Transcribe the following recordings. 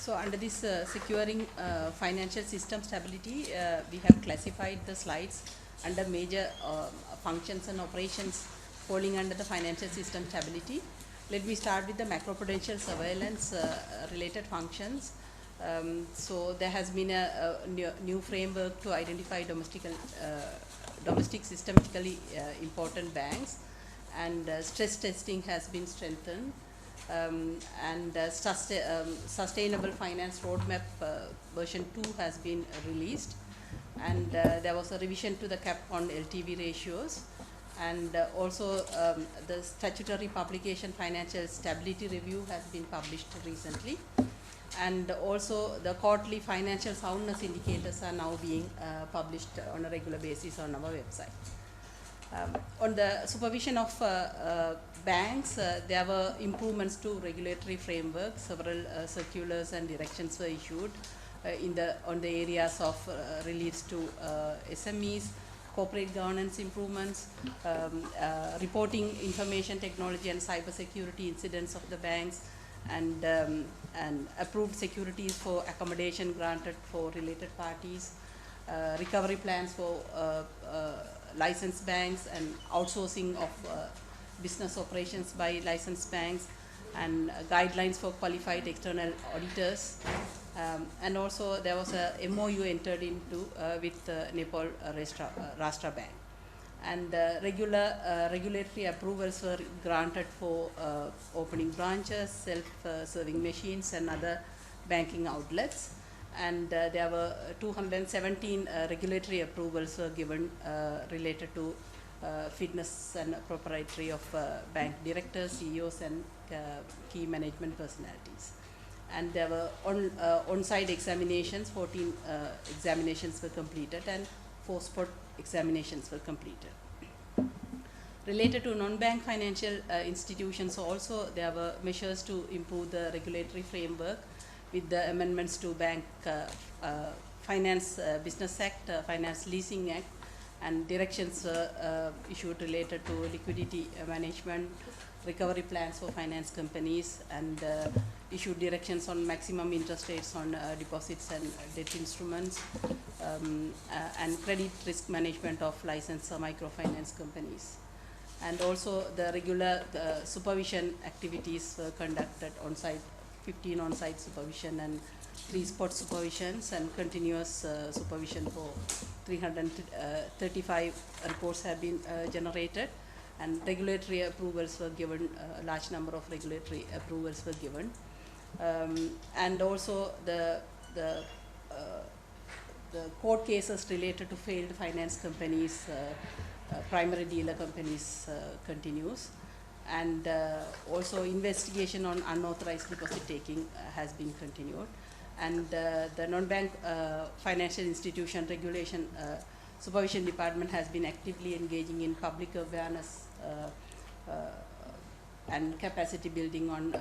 So under this securing financial system stability, we have classified the slides under major functions and operations falling under the financial system stability. Let me start with the macroprudential surveillance related functions. So there has been a new framework to identify domestic systemically important banks, and stress testing has been strengthened. Sustainable Finance Roadmap version 2 has been released, and there was a revision to the cap on LTV ratios, and also the statutory publication Financial Stability Review has been published recently, and also the quarterly financial soundness indicators are now being published on a regular basis on our website. On the supervision of banks, there were improvements to regulatory framework. Several circulars and directions were issued on the areas of reliefs to SMEs, corporate governance improvements, reporting information technology and cyber security incidents of the banks, and approved securities for accommodation granted for related parties, recovery plans for licensed banks, and outsourcing of business operations by licensed banks, and guidelines for qualified external auditors. And also there was a MOU entered into with Nepal Rashtra Bank. And regulatory approvals were granted for opening branches, self-serving machines, and other banking outlets. And there were 217 regulatory approvals were given related to fitness and proprietary of bank directors, CEOs, and key management personalities. And there were on-site examinations. 14 examinations were completed, and 4 spot examinations were completed. Related to non-bank financial institutions also, there were measures to improve the regulatory framework with the amendments to Bank Finance Business Act, Finance Leasing Act, and directions issued related to liquidity management, recovery plans for finance companies, and issued directions on maximum interest rates on deposits and debt instruments, and credit risk management of licensed microfinance companies. And also the regular supervision activities were conducted on-site, 15 on-site supervision and 3 spot supervisions, and continuous supervision for 335 reports have been generated, and regulatory approvals were given. A large number of regulatory approvals were given, and also the court cases related to failed finance companies, primary dealer companies continues, and also investigation on unauthorized deposit taking has been continued, and the non-bank financial institution regulation supervision department has been actively engaging in public awareness and capacity building on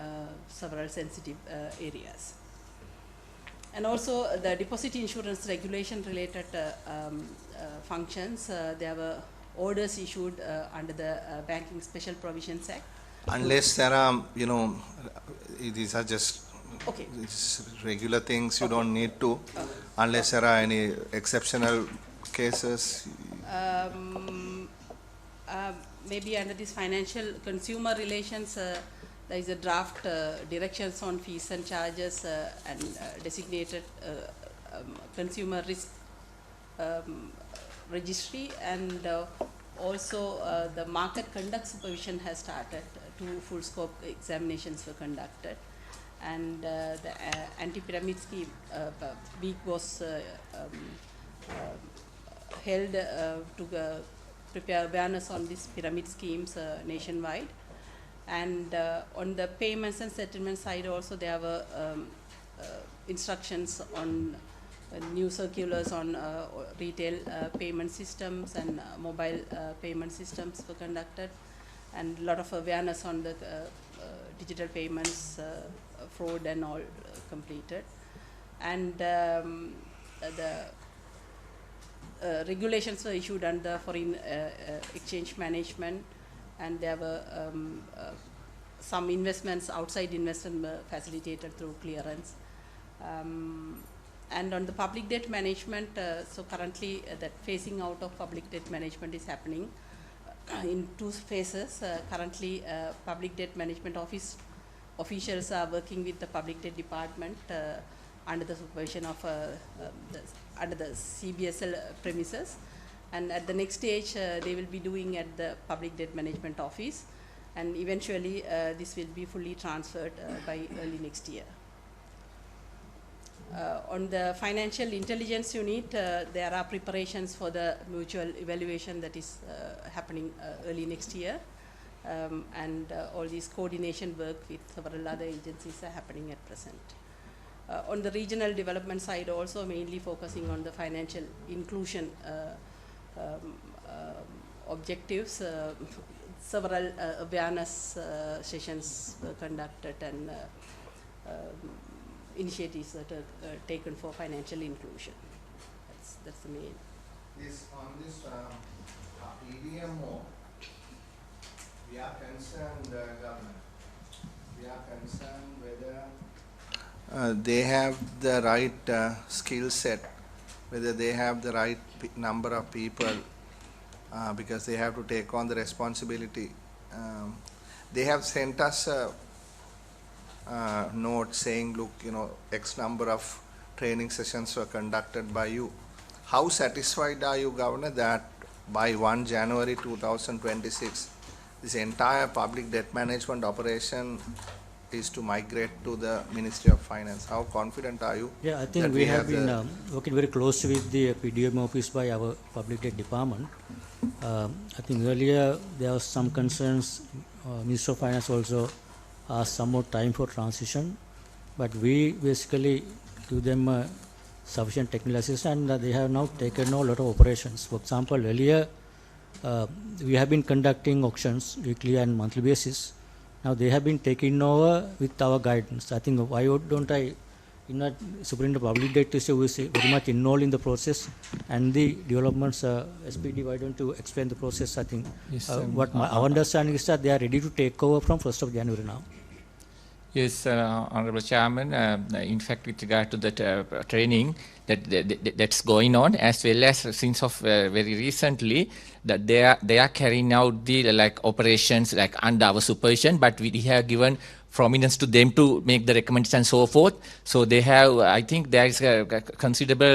several sensitive areas. And also the deposit insurance regulation related functions, there were orders issued under the Banking Special Provisions Act. Unless there are, these are just regular things, you don't need to, unless there are any exceptional cases. Maybe under this financial consumer relations, there is a draft directions on fees and charges and designated consumer risk registry, and also the market conduct supervision has started. 2 full scope examinations were conducted, and the anti-pyramid scheme week was held to prepare awareness on these pyramid schemes nationwide. And on the payments and settlement side also, there were instructions on new circulars on retail payment systems and mobile payment systems were conducted, and a lot of awareness on the digital payments, fraud and all completed. And the regulations were issued under foreign exchange management, and there were some investments, outside investment were facilitated through clearance. And on the public debt management, so currently that phasing out of public debt management is happening in 2 phases. Currently, public debt management officials are working with the public debt department under the supervision of under the CBSL premises, and at the next stage they will be doing at the public debt management office, and eventually this will be fully transferred by early next year. On the financial intelligence unit, there are preparations for the mutual evaluation that is happening early next year, and all these coordination work with several other agencies are happening at present. On the regional development side, also mainly focusing on the financial inclusion objectives. Several awareness sessions were conducted, and initiatives that are taken for financial inclusion. That's the main. On this PDMO, we are concerned, government. We are concerned whether they have the right skill set, whether they have the right number of people, because they have to take on the responsibility. They have sent us a note saying, look, X number of training sessions were conducted by you. How satisfied are you, Governor, that by 1 January 2026, this entire public debt management operation is to migrate to the Ministry of Finance? How confident are you? Yeah, I think we have been working very closely with the PDM office by our public debt department. I think earlier there was some concerns. Minister of Finance also asked some more time for transition, but we basically give them sufficient technical assistance, and they have now taken a lot of operations. For example, earlier we have been conducting auctions weekly and monthly basis. Now they have been taken over with our guidance. I think why don't I, Superintendent of Public Debt is very much involved in the process and the developments. SPD, why don't you explain the process? I think yes, what our understanding is that they are ready to take over from 1st of January now. Yes, Honorable Chairman, in fact, with regard to that training that's going on, as well as since of very recently, that they are carrying out the operations under our supervision, but we have given prominence to them to make the recommendations and so forth. So they have, I think there is a considerable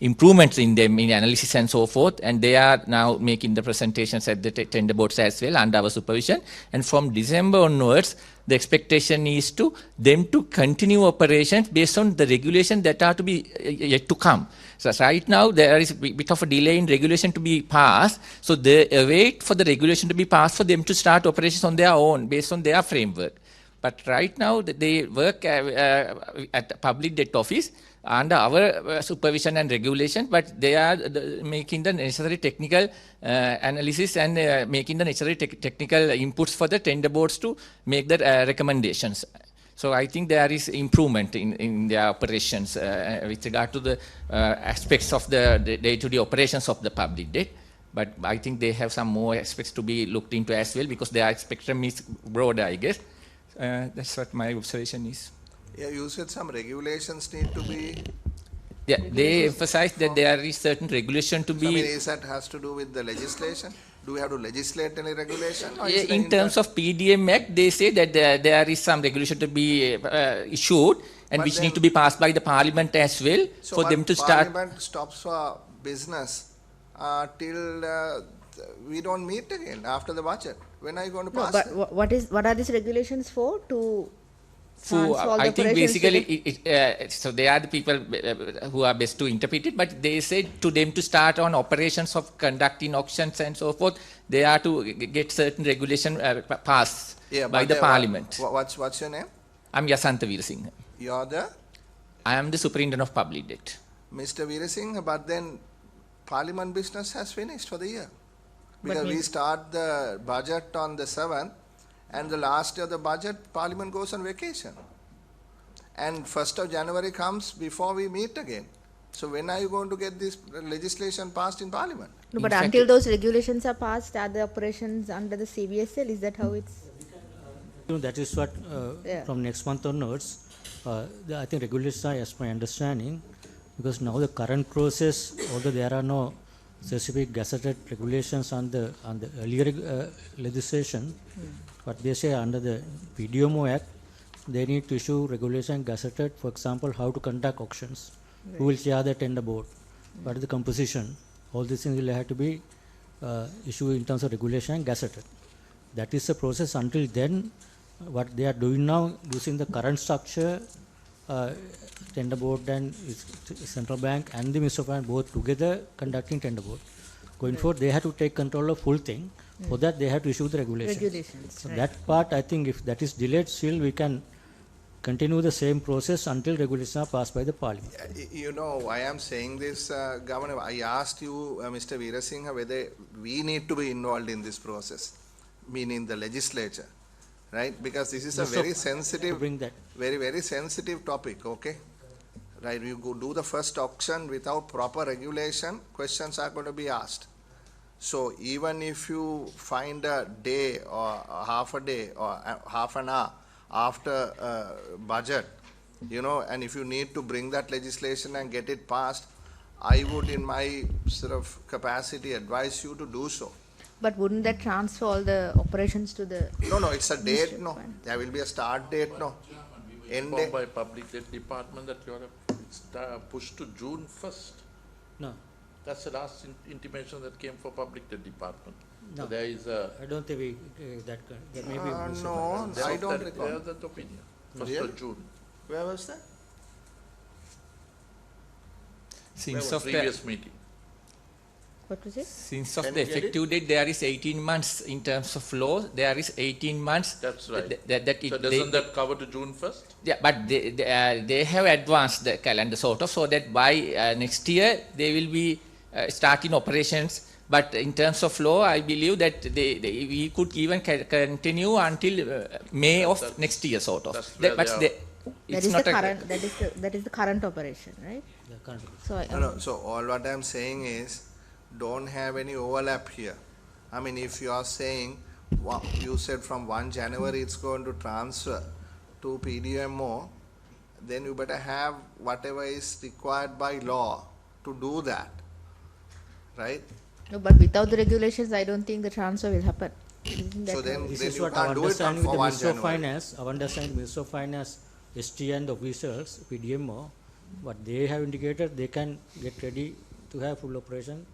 improvements in them in analysis and so forth, and they are now making the presentations at the tender boards as well under our supervision. And from December onwards, the expectation is to them to continue operations based on the regulation that are to be yet to come. So right now there is a bit of a delay in regulation to be passed, so they await for the regulation to be passed for them to start operations on their own based on their framework. But right now they work at the public debt office under our supervision and regulation, but they are making the necessary technical analysis and making the necessary technical inputs for the tender boards to make the recommendations. So I think there is improvement in their operations with regard to the aspects of the day-to-day operations of the public debt. But I think they have some more aspects to be looked into as well, because their spectrum is broader, I guess. That's what my observation is. Yeah, you said some regulations need to be... Yeah, they emphasize that there is certain regulation to be... So, I mean, is that has to do with the legislation? Do we have to legislate any regulation? Or in terms of PDM Act, they say that there is some regulation to be issued, and which need to be passed by the Parliament as well, so for them to start... Parliament stops for business till we don't meet again after the budget. When are you going to pass it? But what are these regulations for? To I think basically, so they are the people who are best to interpret it, but they said to them to start on operations of conducting auctions and so forth, they are to get certain regulation passed by the Parliament. What's your name? I'm Yasantha Veerasinghe. You're the? I am the Superintendent of Public Debt. Mr. Veerasinghe, but then Parliament business has finished for the year. Because we start the budget on the 7th, and the last day of the budget, Parliament goes on vacation. And 1st of January comes before we meet again. So when are you going to get this legislation passed in Parliament? No, but until those regulations are passed, are the operations under the CBSL? Is that how it's... That is what from next month onwards, I think regulators are, as my understanding, because now the current process, although there are no specific gazetted regulations on the earlier legislation, but they say under the PDMO Act, they need to issue regulation gazetted, for example, how to conduct auctions, who will chair the tender board, what is the composition, all these things will have to be issued in terms of regulation and gazetted. That is the process. Until then, what they are doing now, using the current structure, tender board and central bank and the Minister of Finance both together conducting tender board. Going forward, they have to take control of full thing. For that, they have to issue the regulations. So that part, I think, if that is delayed, still we can continue the same process until regulations are passed by the Parliament. You know why I'm saying this, Governor? I asked you, Mr. Veerasinghe, whether we need to be involved in this process, meaning the legislature, right? Because this is a very sensitive, very sensitive topic, okay? Right, you go do the first auction without proper regulation, questions are going to be asked. So even if you find a day or half a day or half an hour after budget, you know, and if you need to bring that legislation and get it passed, I would in my sort of capacity advise you to do so. But wouldn't that transfer all the operations to the... No, it's a date, no. There will be a start date, no. End date. By Public Debt Department that you are pushed to June 1st. No. That's the last intimation that came for Public Debt Department. No. So there is a... I don't think that may be... No, I don't recall. There's that opinion. 1st of June. Where was that? Since of the previous meeting. What was it? Since of the effective date, there is 18 months in terms of law. There is 18 months. That's right. So doesn't that cover to June 1st? Yeah, but they have advanced the calendar sort of, so that by next year they will be starting operations. But in terms of law, I believe that we could even continue until May of next year sort of. That is the current operation, right? So all what I'm saying is, don't have any overlap here. I mean, if you are saying, you said from 1 January it's going to transfer to PDMO, then you better have whatever is required by law to do that, right? No, but without the regulations, I don't think the transfer will happen. So then is you what can't do it for 1 January. Our understanding, Minister of Finance, ST and officials, PDMO, what they have indicated, they can get ready to have full operation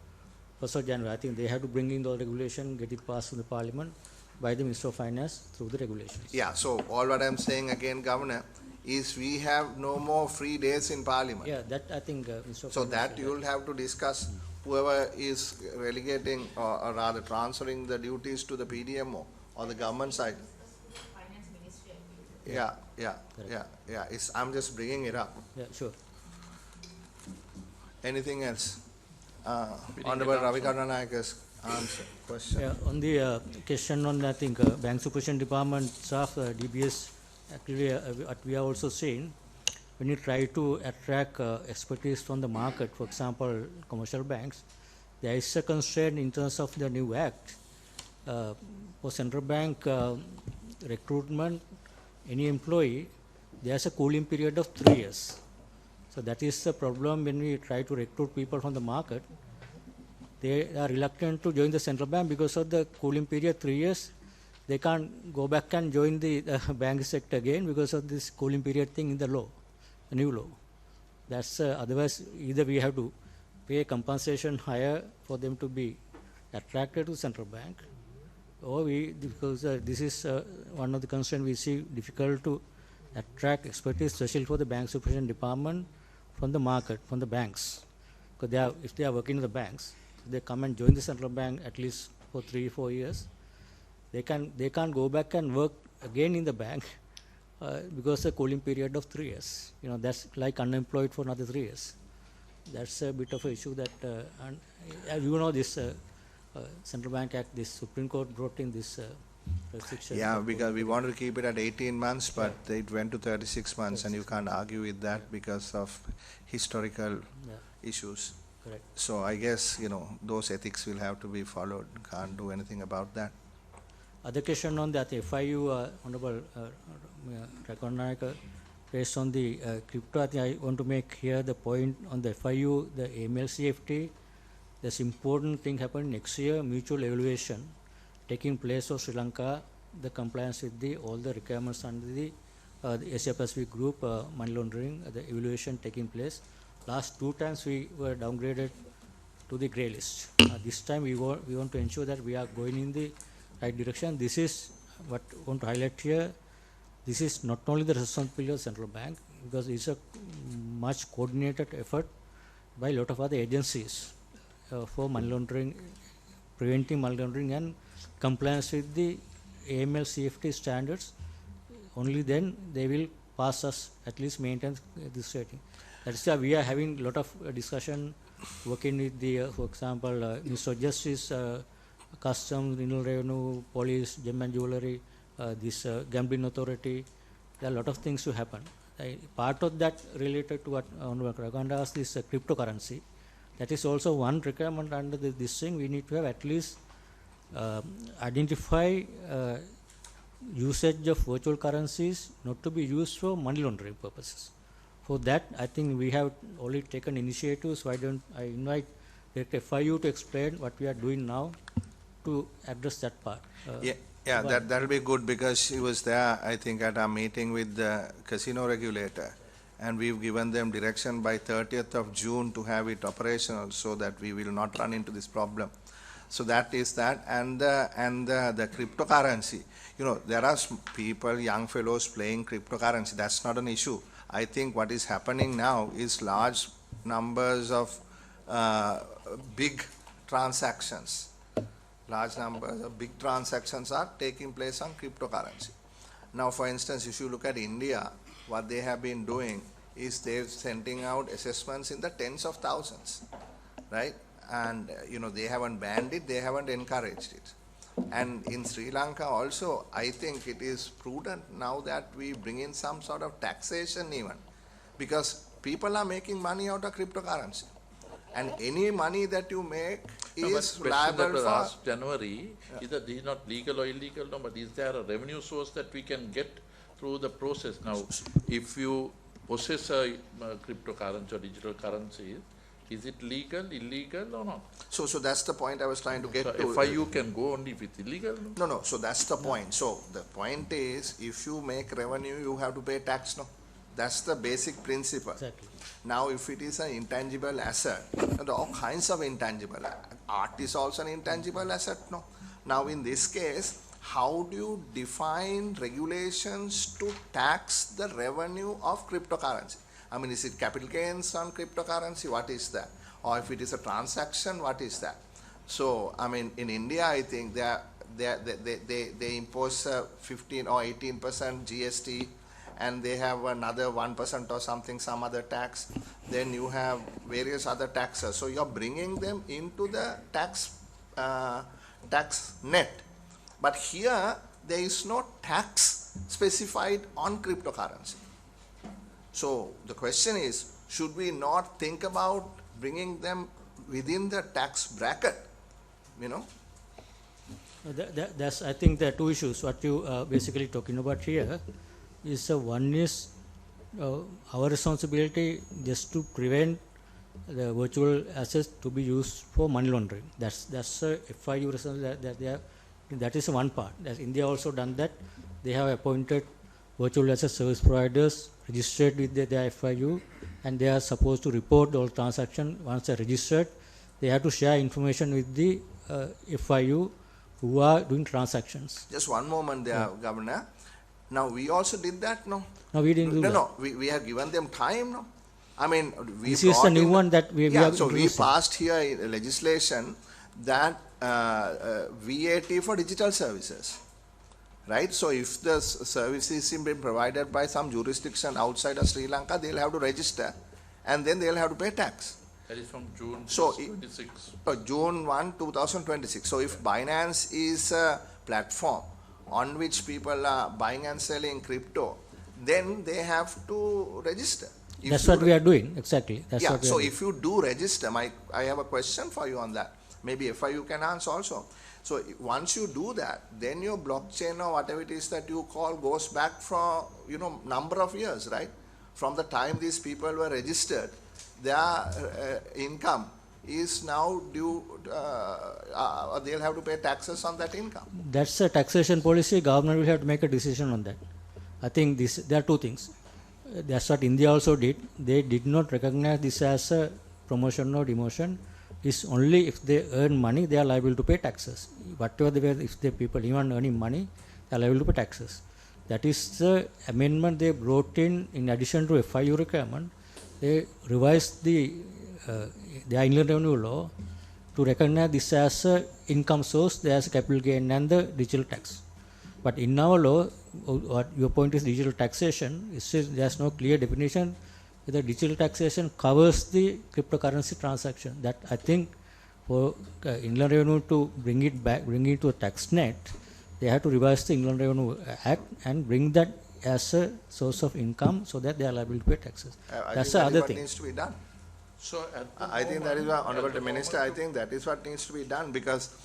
1st of January. I think they have to bring in the regulation, get it passed in the Parliament by the Minister of Finance through the regulations. Yeah, so all what I'm saying again, Governor, is we have no more free days in Parliament. Yeah, that I think Minister of So Finance that you will have to discuss whoever is relegating or rather transferring the duties to the PDMO or the government side. Yeah. I'm just bringing it up. Yeah, sure. Anything else? Honorable Ravi Karnanayaka's answer, question. Yeah, on the question on, I think, Bank Supervision Department staff, DBS, actually, what we are also saying, when you try to attract expertise from the market, for example, commercial banks, there is a constraint in terms of the new act. For central bank recruitment, any employee, there's a cooling period of 3 years. So that is the problem when we try to recruit people from the market. They are reluctant to join the central bank because of the cooling period, 3 years. They can't go back and join the bank sector again because of this cooling period thing in the law, the new law. That's otherwise either we have to pay compensation higher for them to be attracted to central bank, or because this is one of the concerns we see, difficult to attract expertise, especially for the Bank Supervision Department from the market, from the banks. Because if they are working in the banks, they come and join the central bank at least for 3-4 years. They can't go back and work again in the bank because the cooling period of 3 years. You know, that's like unemployed for another 3 years. That's a bit of an issue that, you know, this Central Bank Act, this Supreme Court brought in this restriction. Yeah, because we wanted to keep it at 18 months, but it went to 36 months, and you can't argue with that because of historical issues. Correct. So I guess, you know, those ethics will have to be followed. Can't do anything about that. Other question on that FIU, Honorable Rakonayaka, based on the crypto, I think I want to make here the point on the FIU, the AML CFT. This important thing happened next year, mutual evaluation taking place of Sri Lanka, the compliance with all the requirements under the Asia Pacific Group, money laundering, the evaluation taking place. Last 2 times we were downgraded to the grey list. This time we want to ensure that we are going in the right direction. This is what I want to highlight here. This is not only the responsibility of central bank, because it's a much coordinated effort by a lot of other agencies for money laundering, preventing money laundering and compliance with the AML CFT standards. Only then they will pass us, at least maintain this rating. That's why we are having a lot of discussion, working with the, for example, Minister of Justice, Customs, Inland Revenue, Police, Gem and Jewellery, this Gambling Authority. There are a lot of things to happen. Part of that related to what Raganda asked is cryptocurrency. That is also one requirement under this thing. We need to have at least identify usage of virtual currencies not to be used for money laundering purposes. For that, I think we have already taken initiatives. Why don't I invite Director FIU to explain what we are doing now to address that part? Yeah, that'll be good, because she was there, I think, at our meeting with the casino regulator, and we've given them direction by 30th of June to have it operational so that we will not run into this problem. So that is that, and the cryptocurrency. You know, there are people, young fellows playing cryptocurrency. That's not an issue. I think what is happening now is large numbers of big transactions. Large numbers of big transactions are taking place on cryptocurrency. Now, for instance, if you look at India, what they have been doing is they're sending out assessments in the tens of thousands, right? And, you know, they haven't banned it, they haven't encouraged it. And in Sri Lanka also, I think it is prudent now that we bring in some sort of taxation even, because people are making money out of cryptocurrency. And any money that you make is liable for... Last January, either this is not legal or illegal, no, but is there a revenue source that we can get through the process? Now, if you possess a cryptocurrency or digital currency, is it legal, illegal or not? So that's the point I was trying to get so to. FIU can go only if it's illegal? No, so that's the point. So the point is, if you make revenue, you have to pay tax, no? That's the basic principle. Exactly. Now, if it is an intangible asset, there are all kinds of intangible. Art is also an intangible asset, no? Now, in this case, how do you define regulations to tax the revenue of cryptocurrency? I mean, is it capital gains on cryptocurrency? What is that? Or if it is a transaction, what is that? So, I mean, in India, I think they impose 15 or 18% GST, and they have another 1% or something, some other tax. Then you have various other taxes. So you're bringing them into the tax net. But here, there is no tax specified on cryptocurrency. So the question is, should we not think about bringing them within the tax bracket, you know? That's, I think there are two issues. What you basically talking about here is one is our responsibility just to prevent the virtual assets to be used for money laundering. That's a FIU responsibility. That is one part. As India also done that. They have appointed virtual asset service providers registered with their FIU, and they are supposed to report all transactions. Once they are registered, they have to share information with the FIU who are doing transactions. Just one moment there, Governor. Now, we also did that, no? No, we didn't do that. No, we have given them time, no? I mean, this is the new one that we have so we passed here legislation that VAT for digital services, right? So if the service is being provided by some jurisdiction outside of Sri Lanka, they'll have to register, and then they'll have to pay tax. That is from June 26. June 1, 2026. So if Binance is a platform on which people are buying and selling crypto, then they have to register. That's what we are doing, exactly. That's what we so are if you do register, I have a question for you on that. Maybe FIU can answer also. So once you do that, then your blockchain or whatever it is that you call goes back for, number of years, right? From the time these people were registered, their income is now due, they'll have to pay taxes on that income. That's a taxation policy. Government will have to make a decision on that. I think there are two things. That's what India also did. They did not recognize this as a promotion or demotion. It's only if they earn money, they are liable to pay taxes. Whatever they were, if the people even earning money, they are liable to pay taxes. That is the amendment they brought in addition to FIU requirement. They revised their Inland Revenue Law to recognize this as a income source, there as a capital gain and the digital tax. But in our law, what your point is digital taxation, there's no clear definition whether digital taxation covers the cryptocurrency transaction. That I think for Inland Revenue to bring it to a tax net, they have to revise the Inland Revenue Act and bring that as a source of income so that they are liable to pay taxes. That's the other thing. Needs to be done. So I think that is what, Honorable Minister, I think that is what needs to be done, because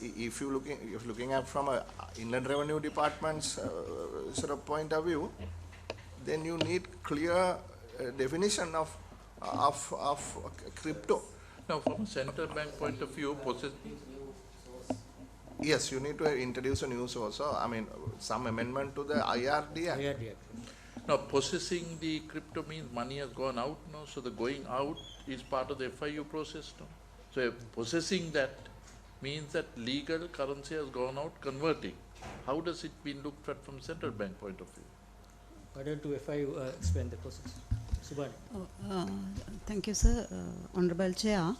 if you're looking at from a Inland Revenue Department's sort of point of view, then you need clear definition of crypto. now from a central bank point of view, Yes, you need to introduce a new source. I mean, some amendment to the IRD Act. now possessing the crypto means money has gone out now, so the going out is part of the FIU process now. So possessing that means that legal currency has gone out, converting. How does it been looked at from central bank point of view? Why don't you FIU explain the process? Subhan. Thank you, sir. Honorable Chair,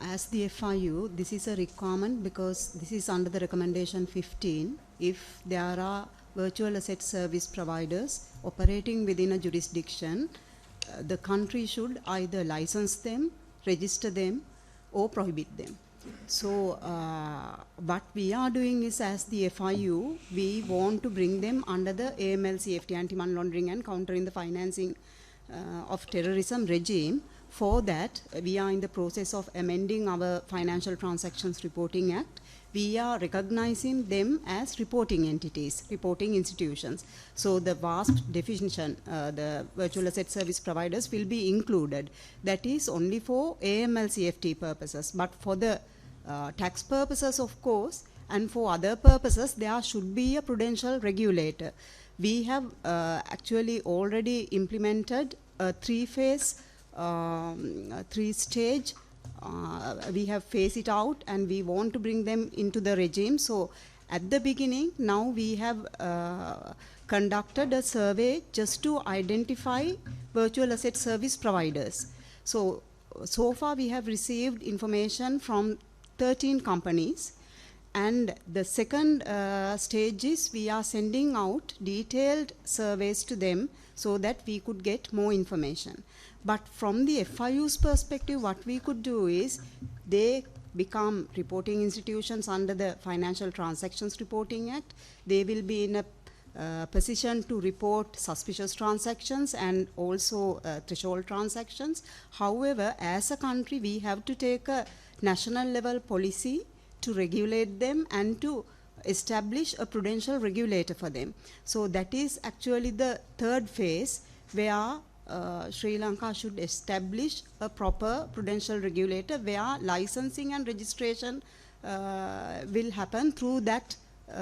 as the FIU, this is a requirement because this is under the recommendation 15. If there are virtual asset service providers operating within a jurisdiction, the country should either license them, register them, or prohibit them. So what we are doing is, as the FIU, we want to bring them under the AML-CFT, anti-money laundering and countering the financing of terrorism regime. For that, we are in the process of amending our Financial Transactions Reporting Act. We are recognizing them as reporting entities, reporting institutions. So the vast definition, the virtual asset service providers will be included. That is only for AML-CFT purposes. But for the tax purposes, of course, and for other purposes, there should be a prudential regulator. We have actually already implemented a three-phase, three-stage. We have phased it out and we want to bring them into the regime. So at the beginning, now we have conducted a survey just to identify virtual asset service providers. So far we have received information from 13 companies. And the second stage is we are sending out detailed surveys to them so that we could get more information. But from the FIU's perspective, what we could do is they become reporting institutions under the Financial Transactions Reporting Act. They will be in a position to report suspicious transactions and also threshold transactions. However, as a country, we have to take a national level policy to regulate them and to establish a prudential regulator for them. So that is actually the third phase where Sri Lanka should establish a proper prudential regulator where licensing and registration will happen through that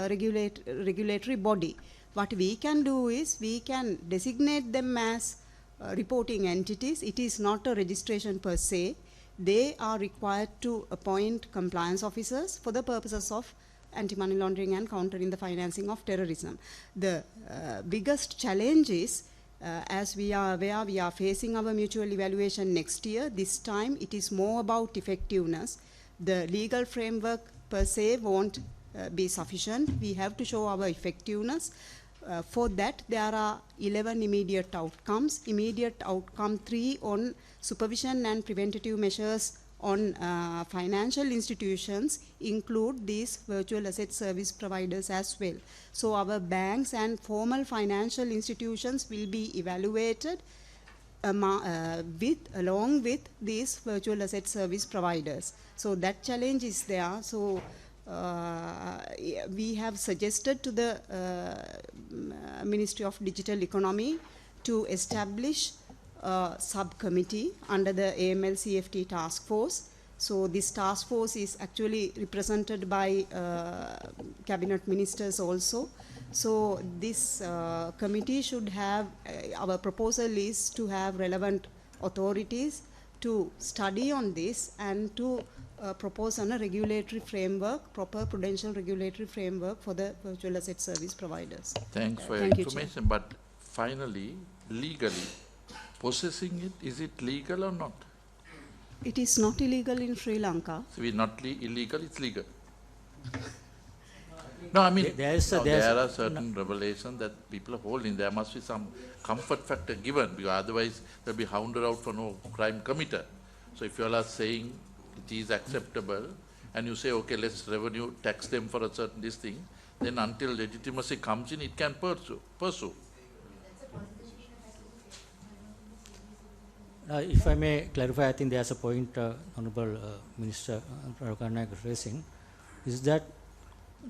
regulatory body. What we can do is we can designate them as reporting entities. It is not a registration per se. They are required to appoint compliance officers for the purposes of anti-money laundering and countering the financing of terrorism. The biggest challenge is, as we are aware, we are facing our mutual evaluation next year. This time it is more about effectiveness. The legal framework per se won't be sufficient. We have to show our effectiveness. For that, there are 11 immediate outcomes. Immediate outcome 3 on supervision and preventative measures on financial institutions include these virtual asset service providers as well. So our banks and formal financial institutions will be evaluated along with these virtual asset service providers. So that challenge is there. So we have suggested to the Ministry of Digital Economy to establish a subcommittee under the AML CFT task force. So this task force is actually represented by cabinet ministers also. So this committee should have, our proposal is to have relevant authorities to study on this and to propose on a regulatory framework, proper prudential regulatory framework for the virtual asset service providers. Thanks for your Thank you, information, but finally, legally, possessing it, is it legal or not? It is not illegal in Sri Lanka. So it's not illegal, it's legal. No, I mean, there are certain revelations that people are holding. There must be some comfort factor given, because otherwise they'll be hounded out for no crime committed. So if you all are saying it is acceptable, and you say, okay, let's revenue tax them for a certain this thing, then until legitimacy comes in, it can pursue. If I may clarify, I think there's a point Honorable Minister Rakannak is raising, is that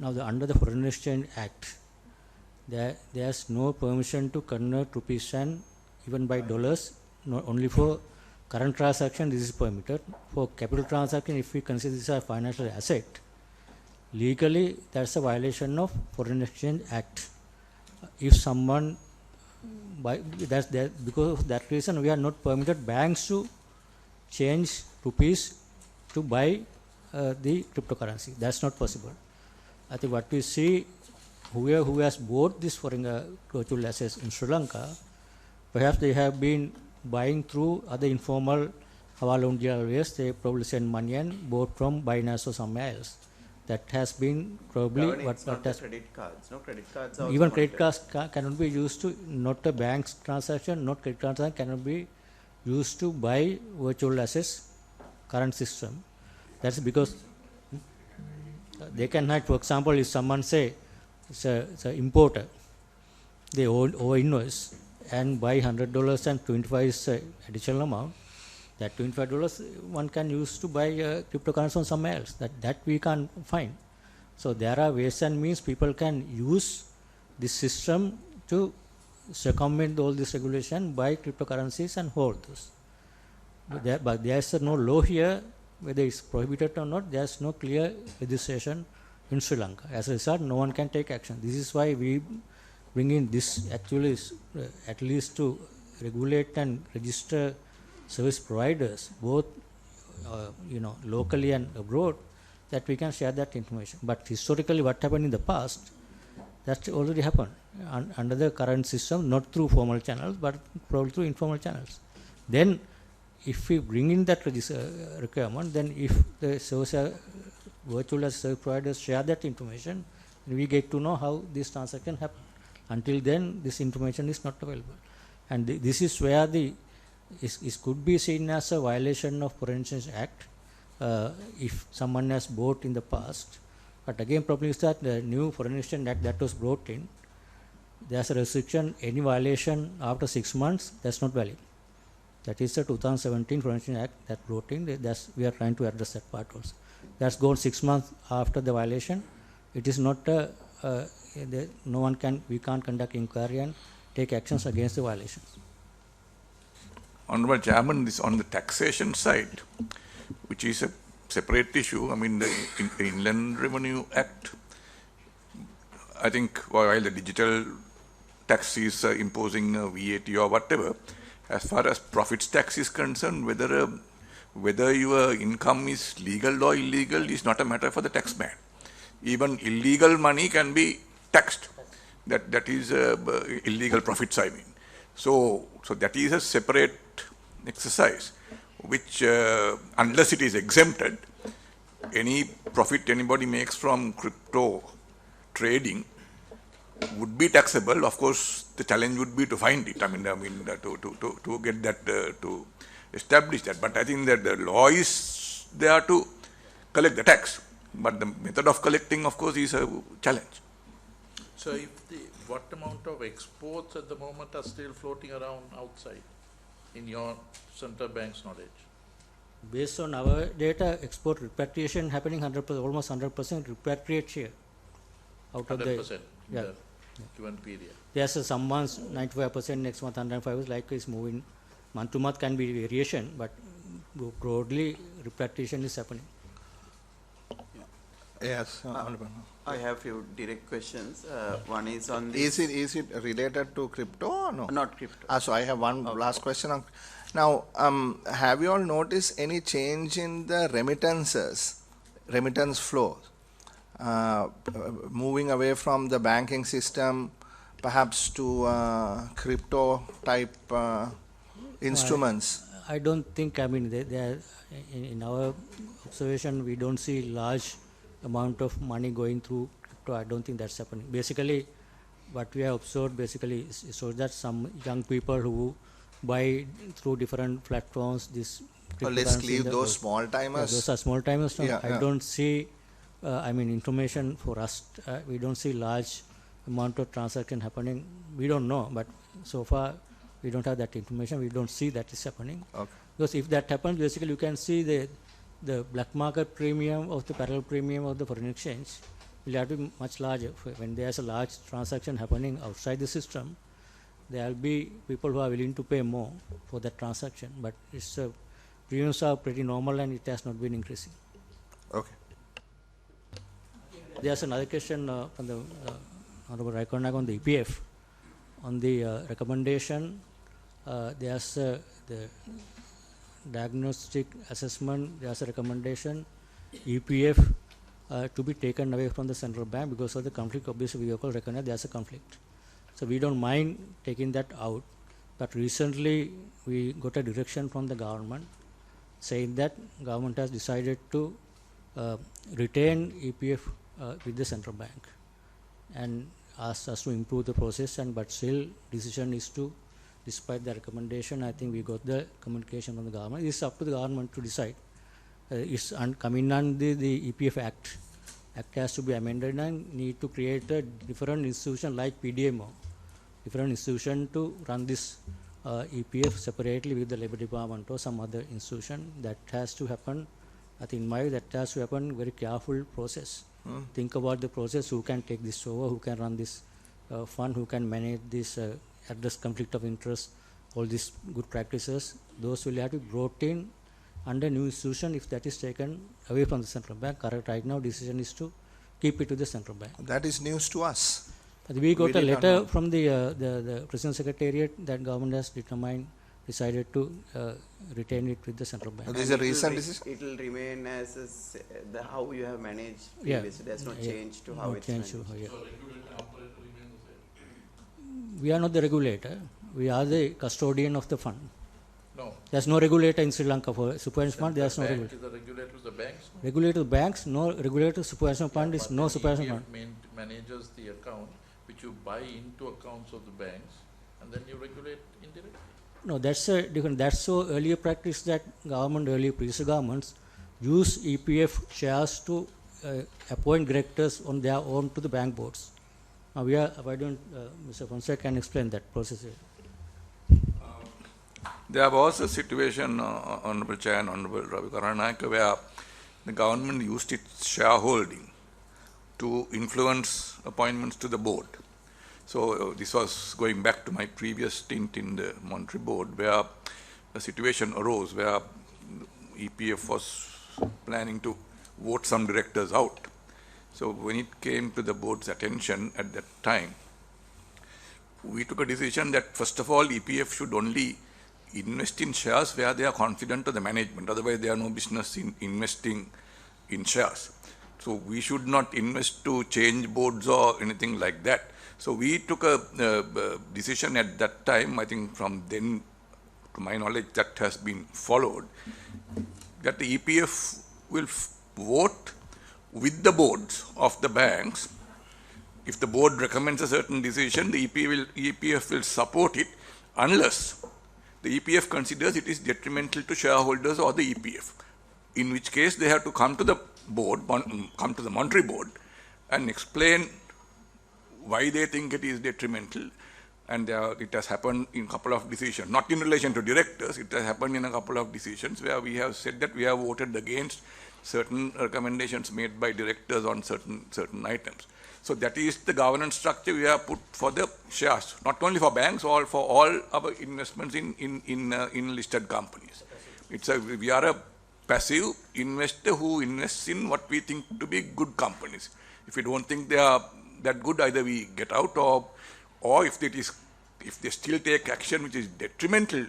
now under the Foreign Exchange Act, there's no permission to convert rupees and even by dollars, not only for current transaction this is permitted. For capital transaction, if we consider this as a financial asset, legally that's a violation of Foreign Exchange Act. If someone because of that reason we are not permitted banks to change rupees to buy the cryptocurrency. That's not possible. I think what we see, who has bought this foreign virtual assets in Sri Lanka, perhaps they have been buying through other informal hawala ways. They probably send money and bought from Binance or somewhere else. That has been probably what has credit cards. No, credit cards are even credit cards cannot be used to, not a bank's transaction, not credit transaction cannot be used to buy virtual assets current system. That's because they can hide. For example, if someone say it's an importer, they over invoice and buy $100 and 25 is additional amount, that $25 one can use to buy cryptocurrency on somewhere else. That we can't find. So there are ways and means people can use this system to circumvent all this regulation, buy cryptocurrencies and hold those. But there is no law here whether it's prohibited or not. There is no clear legislation in Sri Lanka. As a result, no one can take action. This is why we bring in this actually at least to regulate and register service providers, both locally and abroad, that we can share that information. But historically, what happened in the past, that already happened under the current system, not through formal channels, but probably through informal channels. Then, if we bring in that requirement, then if the virtual service providers share that information, we get to know how this transaction happened. Until then, this information is not available. And this is where it could be seen as a violation of Foreign Exchange Act if someone has bought in the past. But again, problem is that the new Foreign Exchange Act that was brought in, there's a restriction, any violation after 6 months, that's not valid. That is the 2017 Foreign Exchange Act that brought in, we are trying to address that part also. That's gone 6 months after the violation. It is not, we can't conduct inquiry and take actions against the violations. Honorable Chairman, this on the taxation side, which is a separate issue. I mean, the Inland Revenue Act, I think while the digital tax is imposing VAT or whatever, as far as profits tax is concerned, whether your income is legal or illegal is not a matter for the tax man. Even illegal money can be taxed. That is illegal profits, I mean. So that is a separate exercise, which unless it is exempted, any profit anybody makes from crypto trading would be taxable. Of course, the challenge would be to find it. To get that, to establish that. But I think that the law is there to collect the tax. But the method of collecting, of course, is a challenge. So what amount of exports at the moment are still floating around outside, in your central bank's knowledge? Based on our data, export repatriation happening 100%, almost 100% repatriate share out of 100% the in the given period. Yes, some months 95%, next month 105%, like it's moving. Month to month can be variation, but broadly repatriation is happening. Yes, Honorable. I have few direct questions. One is on Is this. it related to crypto or no? Not crypto. So I have one last question. Now, have you all noticed any change in the remittance flows, moving away from the banking system, perhaps to crypto type instruments? I don't think, I mean, they are, in our observation, we don't see large amount of money going through crypto. I don't think that's happening. Basically, what we have observed basically is so that some young people who buy through different platforms, this Let's leave those small timers. those are small timers. Yeah, I don't see, I mean, information for us, we don't see large amount of transaction happening. We don't know, but so far we don't have that information. We don't see that is happening. Okay. Because if that happens, basically you can see the black market premium of the parallel premium of the foreign exchange will have to be much larger. When there's a large transaction happening outside the system, there will be people who are willing to pay more for that transaction. But its premiums are pretty normal and it has not been increasing. Okay. There's another question from the Honorable Raikonak on the EPF. On the recommendation, there's the diagnostic assessment, there's a recommendation, EPF to be taken away from the central bank because of the conflict. Obviously, we all recognize there's a conflict. So we don't mind taking that out. But recently, we got a direction from the government saying that government has decided to retain EPF with the central bank and asked us to improve the process. But still, decision is to, despite the recommendation, I think we got the communication from the government. It's up to the government to decide. It's coming under the EPF Act. Act has to be amended and need to create a different institution like PDMO, different institution to run this EPF separately with the Labor Department or some other institution. That has to happen. I think in my view, that has to happen very careful process. Think about the process, who can take this over, who can run this fund, who can manage this, address conflict of interest, all these good practices. Those will have to be brought in under new institution if that is taken away from the central bank. Correct. Right now, decision is to keep it to the central bank. That is news to us. But we got a letter from the President Secretariat that government has decided to retain it with the central bank. This is a recent decision? It will remain as how you have managed previously. There's no change to how it's managed. We are not the regulator. We are the custodian of the fund. No. There's no regulator in Sri Lanka for superannuation fund. There's no regulator. Is the regulator of the banks? Regulator of banks, no regulator of superannuation fund is no superannuation fund. Manages the account which you buy into accounts of the banks and then you regulate indirectly. No, that's a different. That's so earlier practice that government, earlier previous governments use EPF shares to appoint directors on their own to the bank boards. Now we are. Why don't Mr. Fonseca can explain that process? There was a situation, Honorable Chair and Honorable Ravi Karanayaka, where the government used its shareholding to influence appointments to the board. So this was going back to my previous stint in the Monetary Board, where a situation arose where EPF was planning to vote some directors out. So when it came to the board's attention at that time, we took a decision that first of all EPF should only invest in shares where they are confident of the management. Otherwise, they have no business in investing in shares. So we should not invest to change boards or anything like that. So we took a decision at that time. I think from then, to my knowledge, that has been followed, that the EPF will vote with the boards of the banks. If the board recommends a certain decision, the EPF will support it unless the EPF considers it is detrimental to shareholders or the EPF, in which case they have to come to the board, come to the Monetary Board and explain why they think it is detrimental. And it has happened in a couple of decisions, not in relation to directors, it has happened in a couple of decisions where we have said that we have voted against certain recommendations made by directors on certain items. So that is the governance structure we have put for the shares, not only for banks, for all our investments in listed companies. We are a passive investor who invests in what we think to be good companies. If we don't think they are that good, either we get out, or if they still take action which is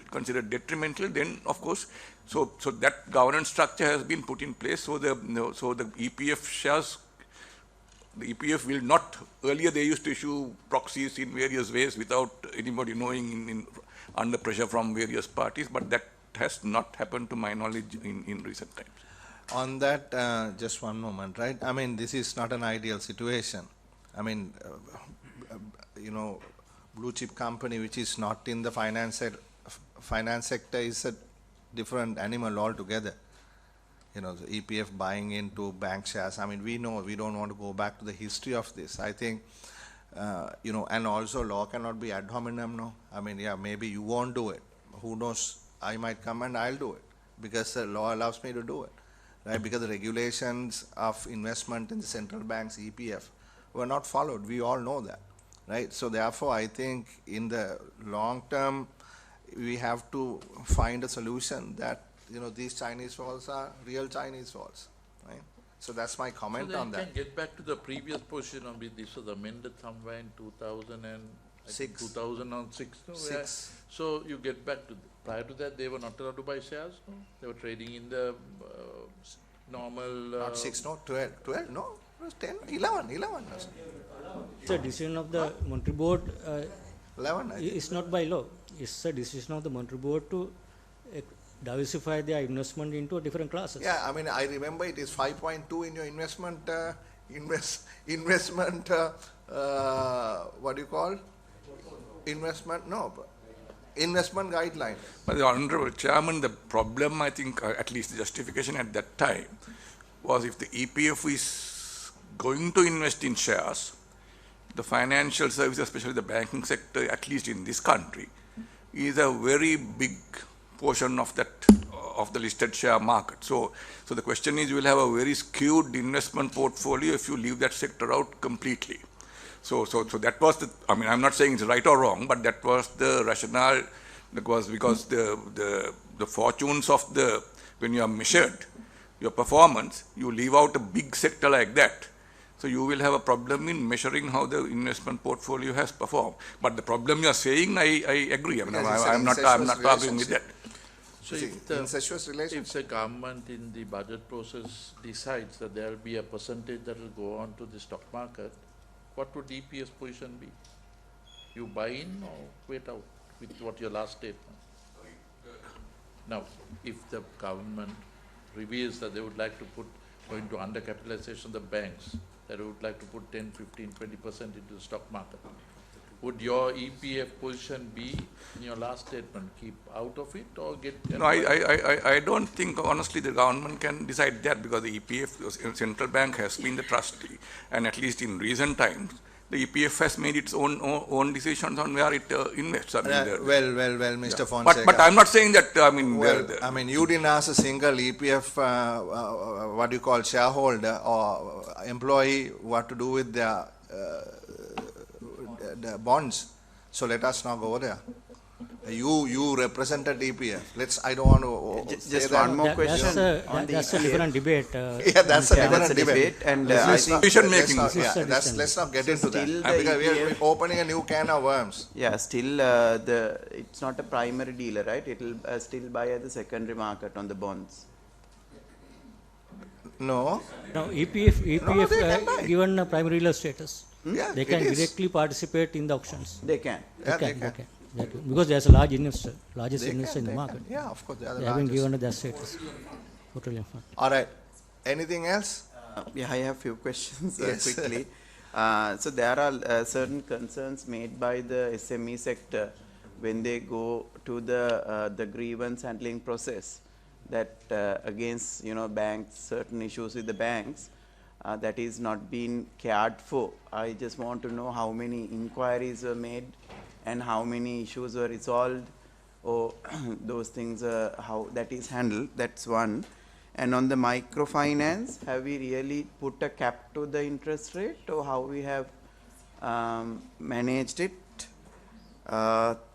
considered detrimental, then of course, so that governance structure has been put in place. So the EPF shares, the EPF will not. Earlier they used to issue proxies in various ways without anybody knowing, under pressure from various parties, but that has not happened to my knowledge in recent times. On that, just one moment, right? I mean, this is not an ideal situation. I mean, blue chip company which is not in the finance sector is a different animal altogether. The EPF buying into bank shares. I mean, we know we don't want to go back to the history of this. I think, and also law cannot be ad hominem, no? I mean, yeah, maybe you won't do it. Who knows? I might come and I'll do it because the law allows me to do it, right? Because the regulations of investment in the central bank's EPF were not followed. We all know that, right? So therefore, I think in the long term, we have to find a solution that, these Chinese walls are real Chinese walls, right? So that's my comment on that. So then you can get back to the previous position on which this was amended somewhere in 2006. No? Six. So you get back to, prior to that, they were not allowed to buy shares, no? They were trading in the normal... Not 6, no, 12, no, it was 10, 11. It's a decision of the Monetary Board. 11, I think. It's not by law. It's a decision of the Monetary Board to diversify their investment into different classes. Yeah, I mean, I remember it is 5.2 in your investment, what do you call? Investment guideline. But the Honorable Chairman, the problem, I think, at least the justification at that time, was if the EPF is going to invest in shares, the financial services, especially the banking sector, at least in this country, is a very big portion of the listed share market. So the question is, you will have a very skewed investment portfolio if you leave that sector out completely. So that was the, I mean, I'm not saying it's right or wrong, but that was the rationale. That was because the fortunes of when you are measured, your performance, you leave out a big sector like that. So you will have a problem in measuring how the investment portfolio has performed. But the problem you are saying, I agree. I mean, I'm not arguing with that. So if the government in the budget process decides that there will be a percentage that will go on to the stock market, what would EPS position be? You buy in or wait out with what your last statement? Now, if the government reveals that they would like to go into undercapitalization of the banks, that would like to put 10, 15, 20% into the stock market, would your EPF position be, in your last statement, keep out of it or get... No, I don't think, honestly, the government can decide that, because the EPF, the central bank, has been the trustee, and at least in recent times, the EPF has made its own decisions on where it invests. I mean, well, Mr. Fonseca. But I'm not saying that, I mean... I mean, you didn't ask a single EPF, what do you call, shareholder or employee what to do with their the bonds. So let us not go there. You represented EPF. I don't want to just one more question. That's a different debate. Yeah, that's a different debate. And decision making. Let's not get into that. Because we are opening a new can of worms. Yeah, still it's not a primary dealer, right? It will still buy at the secondary market on the bonds. No. Now EPF given a primary dealer status. Yeah, they can directly participate in the auctions. They can. They can. Because there's a largest investor in the market. Yeah, of course. They have been given that status. Totally fine. All right. Anything else? Yeah, I have a few questions quickly. So there are certain concerns made by the SME sector when they go to the grievance handling process, that against banks, certain issues with the banks, that is not being cared for. I just want to know how many inquiries were made and how many issues were resolved, or those things, how that is handled. That's one. And on the microfinance, have we really put a cap to the interest rate, or how we have managed it?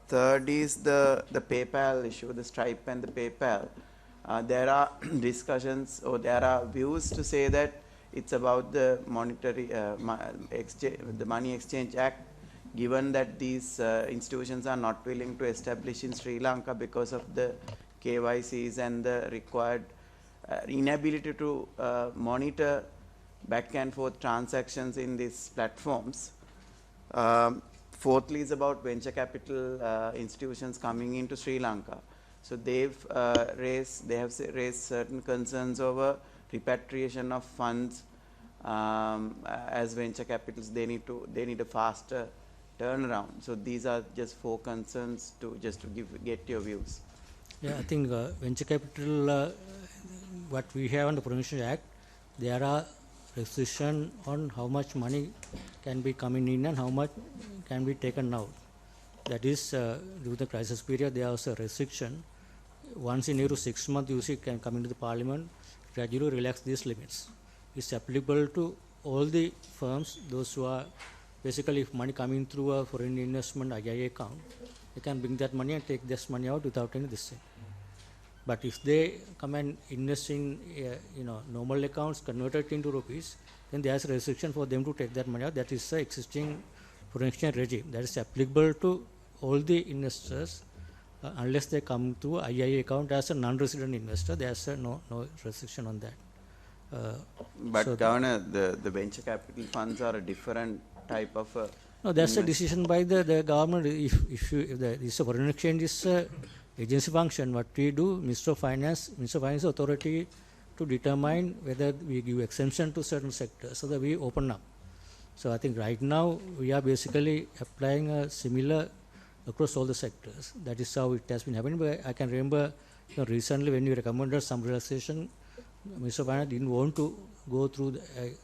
Third is the PayPal issue, the Stripe and the PayPal. There are discussions, or there are views to say that it's about the monetary exchange, the Money Exchange Act, given that these institutions are not willing to establish in Sri Lanka because of the KYCs and the required inability to monitor back and forth transactions in these platforms. Fourthly is about venture capital institutions coming into Sri Lanka. So they've raised certain concerns over repatriation of funds as venture capitals. They need a faster turnaround. So these are just 4 concerns to get your views. Yeah, I think venture capital, what we have on the Provincial Act, there are restrictions on how much money can be coming in and how much can be taken out. That is, during the crisis period, there was a restriction. Once in every 6 months, you see, can come into the parliament, gradually relax these limits. It's applicable to all the firms, those who are basically, if money coming through a foreign investment IIA account, they can bring that money and take this money out without any this thing. But if they come and invest in normal accounts converted into rupees, then there is a restriction for them to take that money out. That is the existing foreign exchange regime. That is applicable to all the investors unless they come to IIA account as a non-resident investor. There is no restriction on that. But so Governor, the venture capital funds are a different type of. No, that's a decision by the government. If this foreign exchange is agency function, what we do, Minister of Finance authority to determine whether we give exemption to certain sectors so that we open up. So I think right now we are basically applying a similar across all the sectors. That is how it has been happening. But I can remember recently when we recommended some relaxation, Minister of Finance didn't want to go through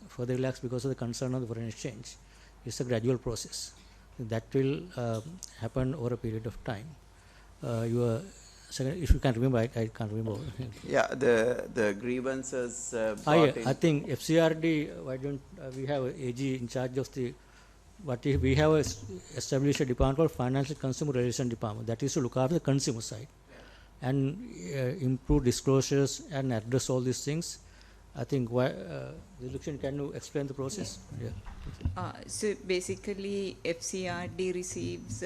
further relax because of the concern of the foreign exchange. It's a gradual process. That will happen over a period of time. Your second, if you can remember, I can't remember. Yeah, the grievances. I think FCRD. Why don't we have AG in charge of the? What if we have established a department called Financial Consumer Relation Department that is to look after the consumer side and improve disclosures and address all these things. I think Dilukshan, can you explain the process? Yeah. So basically, FCRD receives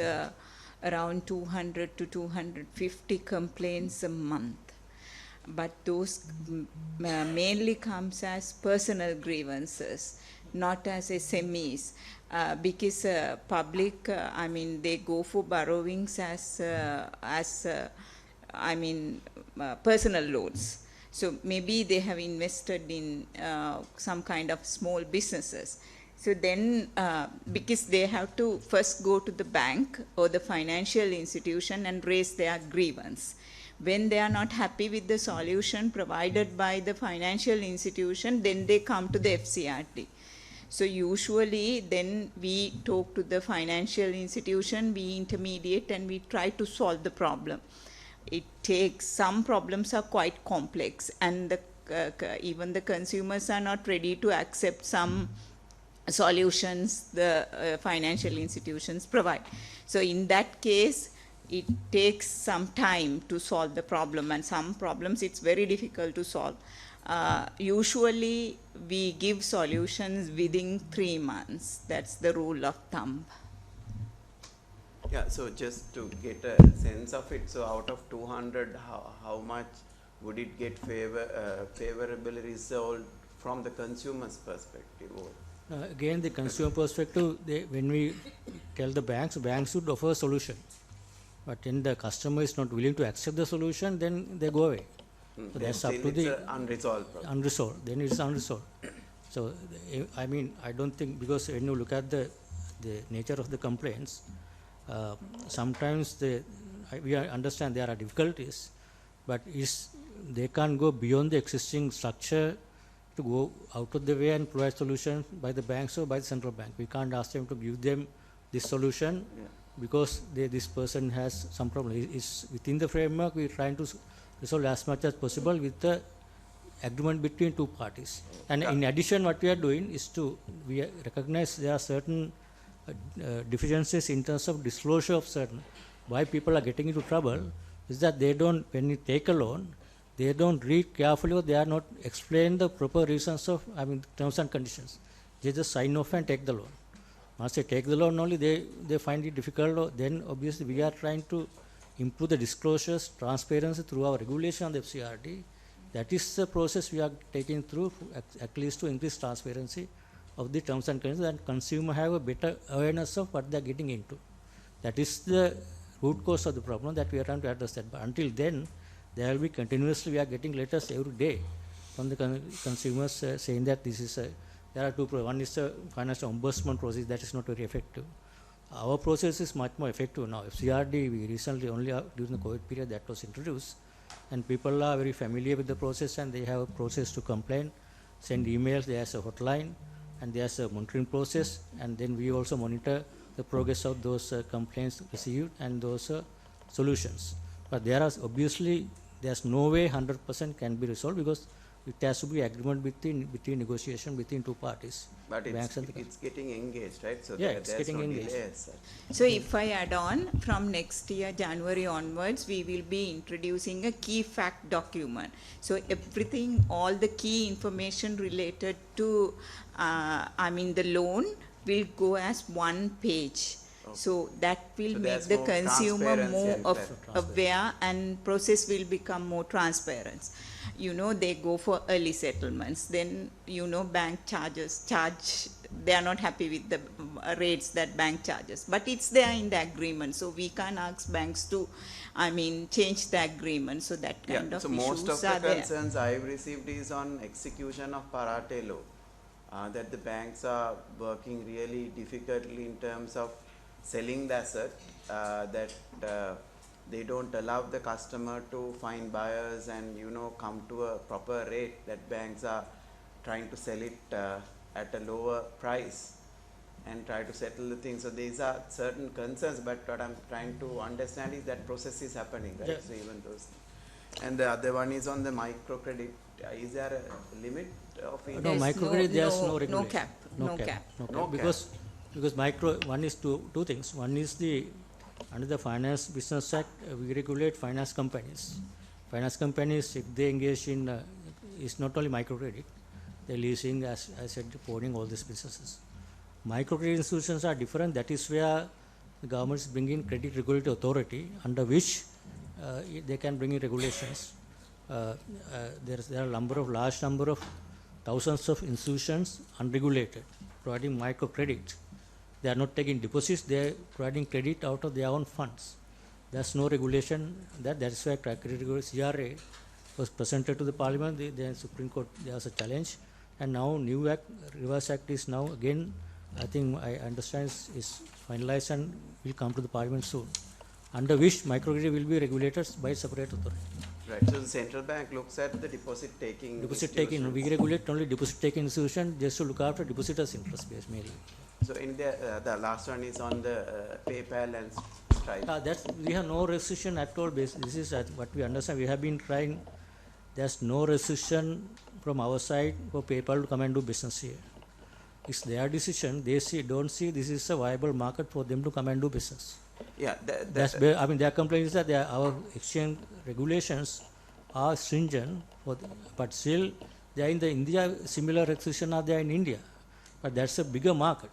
around 200 to 250 complaints a month, but those mainly comes as personal grievances, not as SMEs, because public, they go for borrowings as personal loans. So maybe they have invested in some kind of small businesses. So then, because they have to first go to the bank or the financial institution and raise their grievance. When they are not happy with the solution provided by the financial institution, then they come to the FCRD. So usually then we talk to the financial institution, we intermediate and we try to solve the problem. It takes, some problems are quite complex and even the consumers are not ready to accept some solutions the financial institutions provide. So in that case, it takes some time to solve the problem, and some problems it's very difficult to solve. Usually we give solutions within 3 months. That's the rule of thumb. Yeah, so just to get a sense of it, so out of 200, how much would it get favorable result from the consumer's perspective? Again, the consumer perspective, when we tell the banks should offer a solution. But when the customer is not willing to accept the solution, then they go away. So that's up to the unresolved problem. Unresolved. Then it's unresolved. So I don't think, because when you look at the nature of the complaints, sometimes we understand there are difficulties, but they can't go beyond the existing structure to go out of the way and provide solutions by the banks or by the central bank. We can't ask them to give them this solution because this person has some problem. It's within the framework we are trying to resolve as much as possible with the agreement between two parties. And in addition, what we are doing is we recognize there are certain deficiencies in terms of disclosure of certain. Why people are getting into trouble is that they don't, when you take a loan, they don't read carefully or they are not explain the proper reasons of, terms and conditions. They just sign off and take the loan. Once they take the loan only, they find it difficult. Then obviously we are trying to improve the disclosures, transparency through our regulation on the FCRD. That is the process we are taking through, at least to increase transparency of the terms and conditions, and consumer have a better awareness of what they are getting into. That is the root cause of the problem that we are trying to address that. But until then, there will be continuously, we are getting letters every day from the consumers saying that this is there are two problems. One is the financial ombudsman process that is not very effective. Our process is much more effective now. FCRD, we recently only during the COVID period that was introduced, and people are very familiar with the process and they have a process to complain, send emails, there's a hotline, and there's a monitoring process, and then we also monitor the progress of those complaints received and those solutions. But there are obviously, there's no way 100% can be resolved because it has to be agreement between negotiation between two parties. But it's getting engaged, right? So yeah, it's getting engaged. Delays. So if I add on, from next year, January onwards, we will be introducing a key fact document. So everything, all the key information related to, the loan will go as one page. Okay. So that will make the consumer more aware and process will become more transparent. They go for early settlements. Then, bank charge, they are not happy with the rates that bank charges. But it's there in the agreement. So we can't ask banks to, change the agreement. So that kind of issues are there. So most of the concerns I've received is on execution of Parate law. That the banks are working really difficultly in terms of selling the asset, that they don't allow the customer to find buyers and come to a proper rate, that banks are trying to sell it at a lower price and try to settle the thing. So these are certain concerns, but what I'm trying to understand is that process is happening, right? Yeah. So even those things. And the other one is on the microcredit. Is there a limit of it? No, microcredit, there's no regulation. No cap. Because one is two things. One is under the Finance Business Act, we regulate finance companies. Finance companies, if they engage in, it's not only microcredit, they're leasing, as I said, owning all these businesses. Microcredit institutions are different. That is where the government is bringing Credit Regulatory Authority, under which they can bring in regulations. There are large number of thousands of institutions unregulated, providing microcredit. They are not taking deposits, they are providing credit out of their own funds. There's no regulation. That's why CRA was presented to the Parliament. The Supreme Court, there was a challenge. And now new act, reverse act is now again, I think I understand is finalized and will come to the Parliament soon, under which microcredit will be regulated by separate authority. Right. So the central bank looks at the deposit taking. We regulate only deposit taking institution just to look after depositors' interest base mainly. So in the last one is on the PayPal and Stripe. We have no restriction at all. This is what we understand. We have been trying. There's no restriction from our side for PayPal to come and do business here. It's their decision. They don't see this is a viable market for them to come and do business. Yeah, their complaint is that our exchange regulations are stringent, but still they are in India. Similar restrictions are there in India, but that's a bigger market.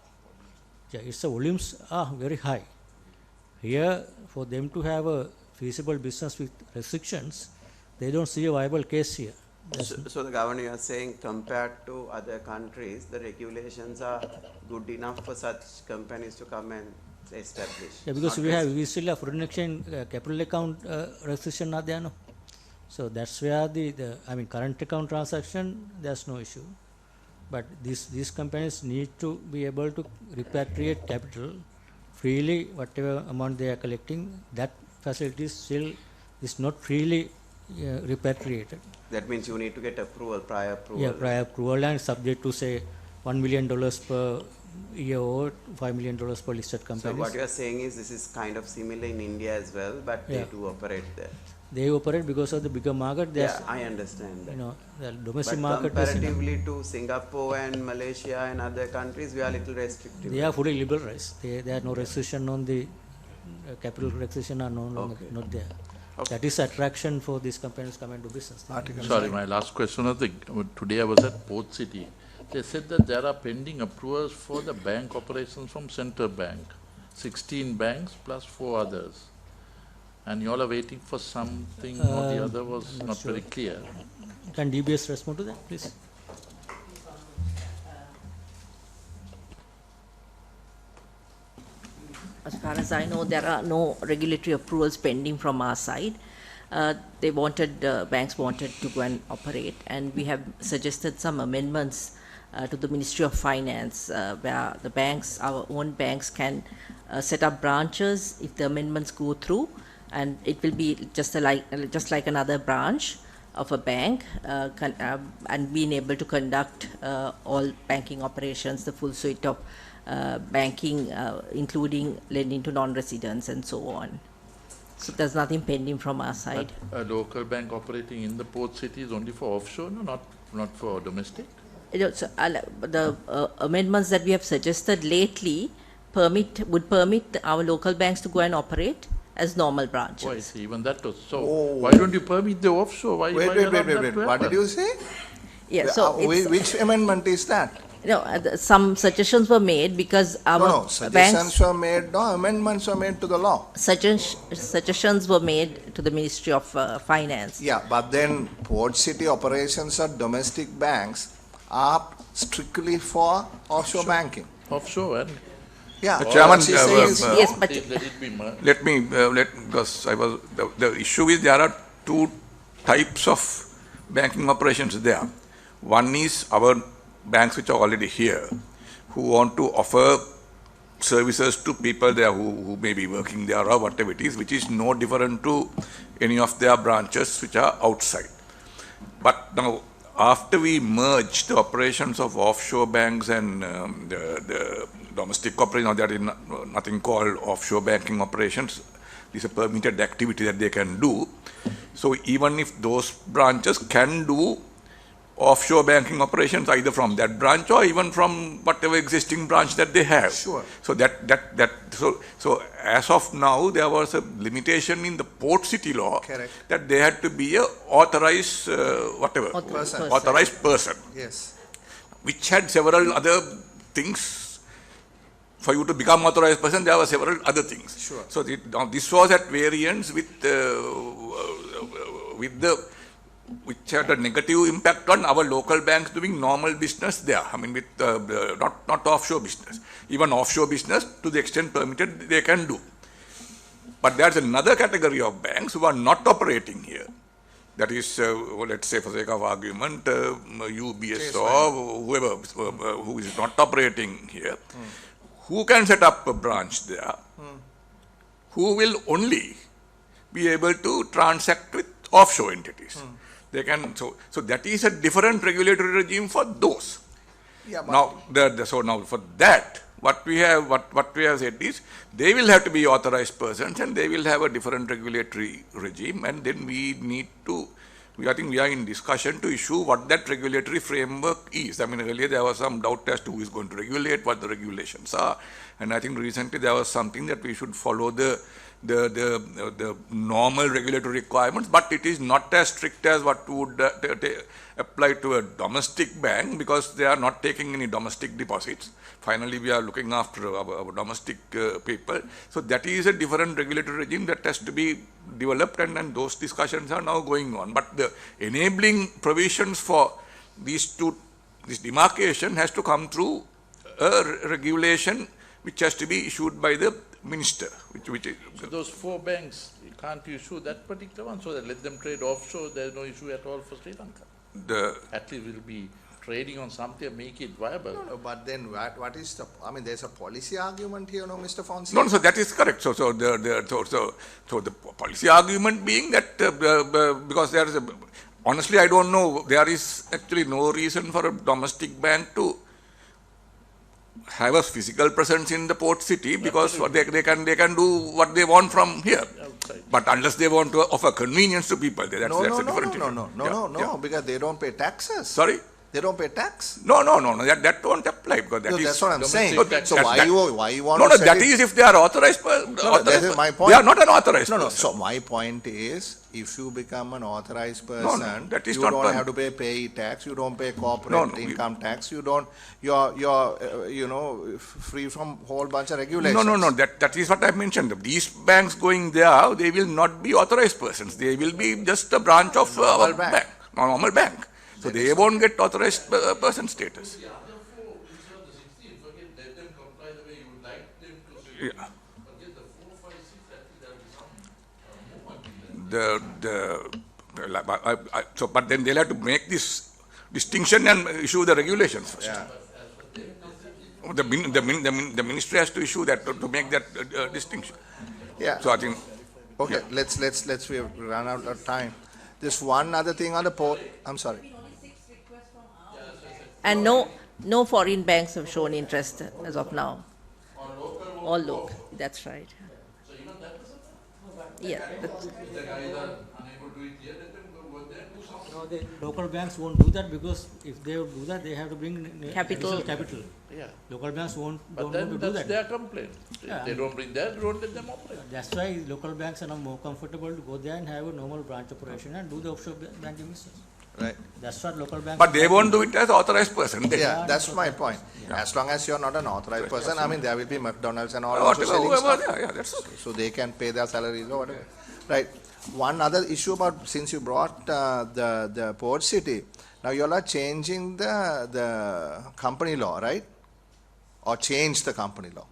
Yeah, its volumes are very high. Here, for them to have a feasible business with restrictions, they don't see a viable case here. So the governor, you are saying compared to other countries, the regulations are good enough for such companies to come and establish. Yeah, because we still have foreign exchange capital account restriction are there, no? So that's where the current account transaction, there's no issue. But these companies need to be able to repatriate capital freely, whatever amount they are collecting. That facility still is not freely repatriated. That means you need to get approval, prior approval. Yeah, prior approval, and subject to say $1 million per year old, $5 million for listed companies. So what you are saying is this is kind of similar in India as well, but they do operate there. They operate because of the bigger market. Yeah, I understand that. You know, the domestic but market comparatively to Singapore and Malaysia and other countries, we are a little restrictive. They are fully liberalized. There are no restriction on the capital restriction are not there. Okay. That is attraction for these companies come and do business. Sorry, my last question was today I was at Port City. They said that there are pending approvals for the bank operations from Central Bank. 16 banks plus 4 others. And you all are waiting for something or the other was not very clear. Can DBS respond to that, please? As far as I know, there are no regulatory approvals pending from our side. Banks wanted to go and operate, and we have suggested some amendments to the Ministry of Finance, where the banks, our own banks, can set up branches if the amendments go through, and it will be just like another branch of a bank, and being able to conduct all banking operations, the full suite of banking, including lending to non-residents and so on. So there's nothing pending from our side. But a local bank operating in the port city is only for offshore, no, not for domestic? So, the amendments that we have suggested lately would permit our local banks to go and operate as normal branches. Why, see, even that was so. Why don't you permit the offshore? Why Wait. What did you say? Yeah, so which amendment is that? Some suggestions were made because our suggestions were made, no, amendments were made to the law. Suggestions were made to the Ministry of Finance. Yeah, but then port city operations at domestic banks are strictly for offshore banking. Offshore, and yeah. Chairman, yes, but because the issue is there are two types of banking operations there. One is our banks which are already here, who want to offer services to people there who may be working there or whatever it is, which is no different to any of their branches which are outside. But now, after we merge the operations of offshore banks and the domestic operations, there is nothing called offshore banking operations. This is a permitted activity that they can do. So even if those branches can do offshore banking operations either from that branch or even from whatever existing branch that they have. Sure. So so as of now there was a limitation in the port city law. Correct. That they had to be a authorized authorized person. Yes. Which had several other things. For you to become authorized person, there were several other things. Sure. So this was at variance with which had a negative impact on our local banks doing normal business there. I mean, with not offshore business. Even offshore business, to the extent permitted, they can do. But there's another category of banks who are not operating here. That is, let's say, for sake of argument, UBS or whoever who is not operating here, who can set up a branch there, who will only be able to transact with offshore entities. They can, so that is a different regulatory regime for those. Yeah, now, now for that, what we have said is they will have to be authorized persons and they will have a different regulatory regime, and then we need to. I think we are in discussion to issue what that regulatory framework is. I mean, earlier there was some doubt as to who is going to regulate, what the regulations are, and I think recently there was something that we should follow the normal regulatory requirements, but it is not as strict as what would apply to a domestic bank, because they are not taking any domestic deposits. Finally, we are looking after our domestic people. So that is a different regulatory regime that has to be developed, and those discussions are now going on. But the enabling provisions for this demarcation has to come through a regulation which has to be issued by the minister. So those 4 banks, you can't issue that particular one, so that let them trade offshore, there is no issue at all for Sri Lanka. At least we'll be trading on something and make it viable. No, but then what is the, I mean, there's a policy argument here, no, Mr. Fonseca? No, so that is correct. So the policy argument being that, because there is honestly, I don't know, there is actually no reason for a domestic bank to have a physical presence in the port city because they can do what they want from here. Outside. But unless they want to offer convenience to people, that's a different issue. No, because they don't pay taxes. Sorry? They don't pay tax. No, that won't apply because that's what I'm saying. So why you want No, to set that it? is if they are authorized. That is my point. They are not an authorized person. So my point is, if you become an authorized person, that is you not don't have to pay tax. You don't pay corporate income tax. You don't. You're free from whole bunch of regulations. No. That is what I mentioned. These banks going there, they will not be authorized persons. They will be just a branch of normal bank. So they won't get authorized person status. Yeah. But then they'll have to make this distinction and issue the regulations first. Yeah. The ministry has to issue that to make that distinction. Yeah. So I think. Okay. Yeah. We have run out of time. Just one other thing on the port. I'm sorry. And no foreign banks have shown interest as of now. All local. That's right. Yeah. No, the local banks won't do that because if they would do that, they have to bring Capital. capital. Yeah. Local banks don't But want to then do that's that. their complaint. Yeah, If they don't bring that, don't let them operate. That's why local banks are now more comfortable to go there and have a normal branch operation and do the offshore banking business. Right. That's what local banks. But they won't do it as authorized person. Yeah, that's my point. Yeah. As long as you're not an authorized person, I mean, there will be McDonald's and all Whatever, also selling whoever, stuff. yeah, that's okay. So they can pay their salaries or whatever. Right. One other issue about, since you brought the port city, now you all are changing the company law, right? Or change the company law.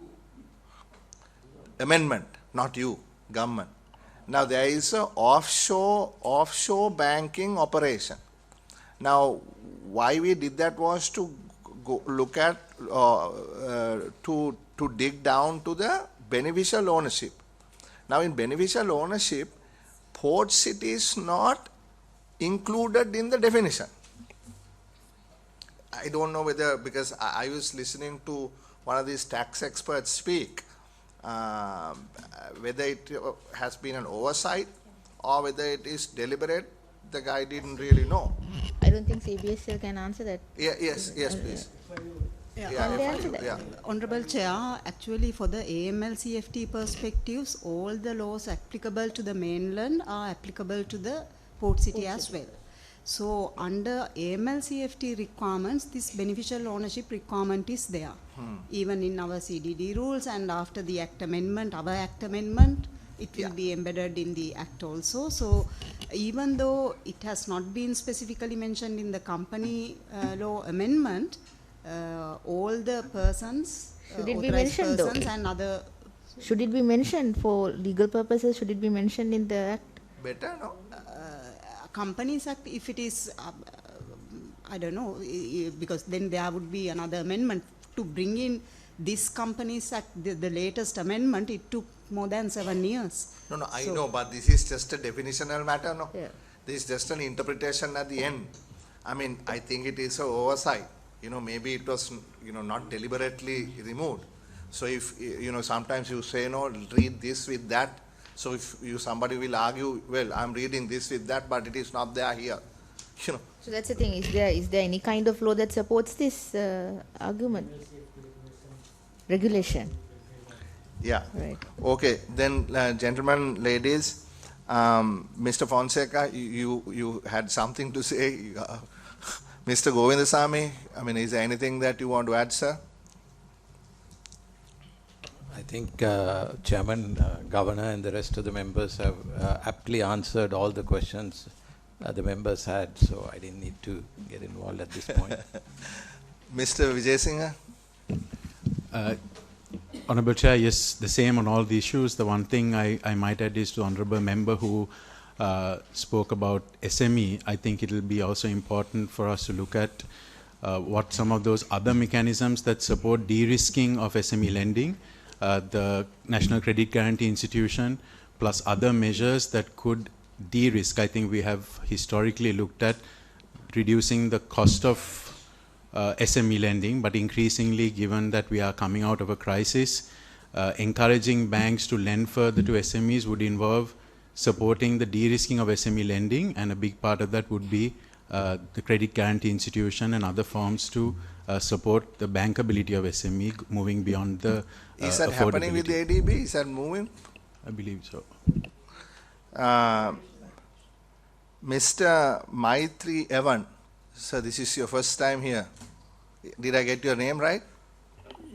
Amendment, not you, government. Now there is a offshore banking operation. Now, why we did that was to go look at, to dig down to the beneficial ownership. Now, in beneficial ownership, port city is not included in the definition. I don't know whether, because I was listening to one of these tax experts speak, whether it has been an oversight or whether it is deliberate. The guy didn't really know. I don't think CBSL can answer that. Yes, please. Honorable Chair, actually for the AML-CFT perspectives, all the laws applicable to the mainland are applicable to the port city as well. So under AML-CFT requirements, this beneficial ownership requirement is there. Even in our CDD rules, and after the Act Amendment, our Act Amendment, it will be embedded in the Act also. So even though it has not been specifically mentioned in the company law amendment, all the persons, Should it be authorized mentioned persons though? and other... Should it be mentioned for legal purposes? Should it be mentioned in the Act? Better, no? Companies Act, if it is, I don't know, because then there would be another amendment to bring in this Companies Act, the latest amendment. It took more than 7 years. No, I know, but this is just a definitional matter, no? Yeah. This is just an interpretation at the end. I mean, I think it is an oversight. Maybe it was, not deliberately removed. So if, sometimes you say, no, read this with that. So if somebody will argue, well, I'm reading this with that, but it is not there here. So that's the thing. Is there any kind of law that supports this argument? Regulation. Yeah. Right. Okay. Then, gentlemen, ladies, Mr. Fonseca, you had something to say. Mr. Govindasamy, I mean, is there anything that you want to add, sir? I think Chairman, Governor and the rest of the members have aptly answered all the questions the members had, so I didn't need to get involved at this point. Mr. Vijay Singha? Honourable Chair, yes, the same on all the issues. The one thing I might add is to Honourable Member who spoke about SME. I think it will be also important for us to look at what some of those other mechanisms that support de-risking of SME lending, the National Credit Guarantee Institution, plus other measures that could de-risk. I think we have historically looked at reducing the cost of SME lending, but increasingly, given that we are coming out of a crisis, encouraging banks to lend further to SMEs would involve supporting the de-risking of SME lending, and a big part of that would be the credit guarantee institution and other forms to support the bankability of SME moving beyond the Is that happening with the ADB? Is that moving? I believe so. Mr. Maitri Evan, so this is your first time here. Did I get your name right?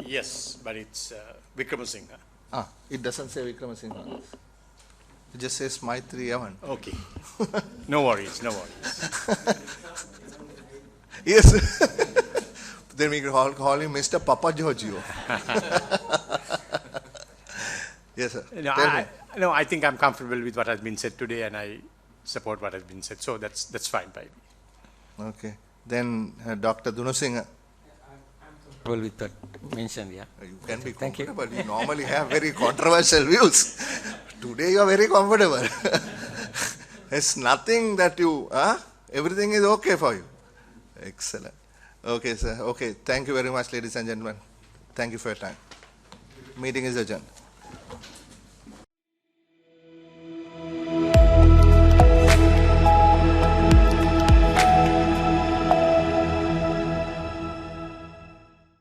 Yes, but it's Vikramasinghe. Ah, it doesn't say Vikramasinghe. It just says Maitri Evan. Okay. No worries, no worries. Yes. Then we can call him Mr. Papa Giorgio. Yes, sir. No, I think I'm comfortable with what has been said today, and I support what has been said. So that's fine by me. Okay. Then Dr. Dunusinghe. I'm comfortable with that mentioned, yeah. You can be Thank you. comfortable. You normally have very controversial views. Today you are very comfortable. There's nothing that you, everything is okay for you. Excellent. Okay, sir. Okay. Thank you very much, ladies and gentlemen. Thank you for your time. Meeting is adjourned.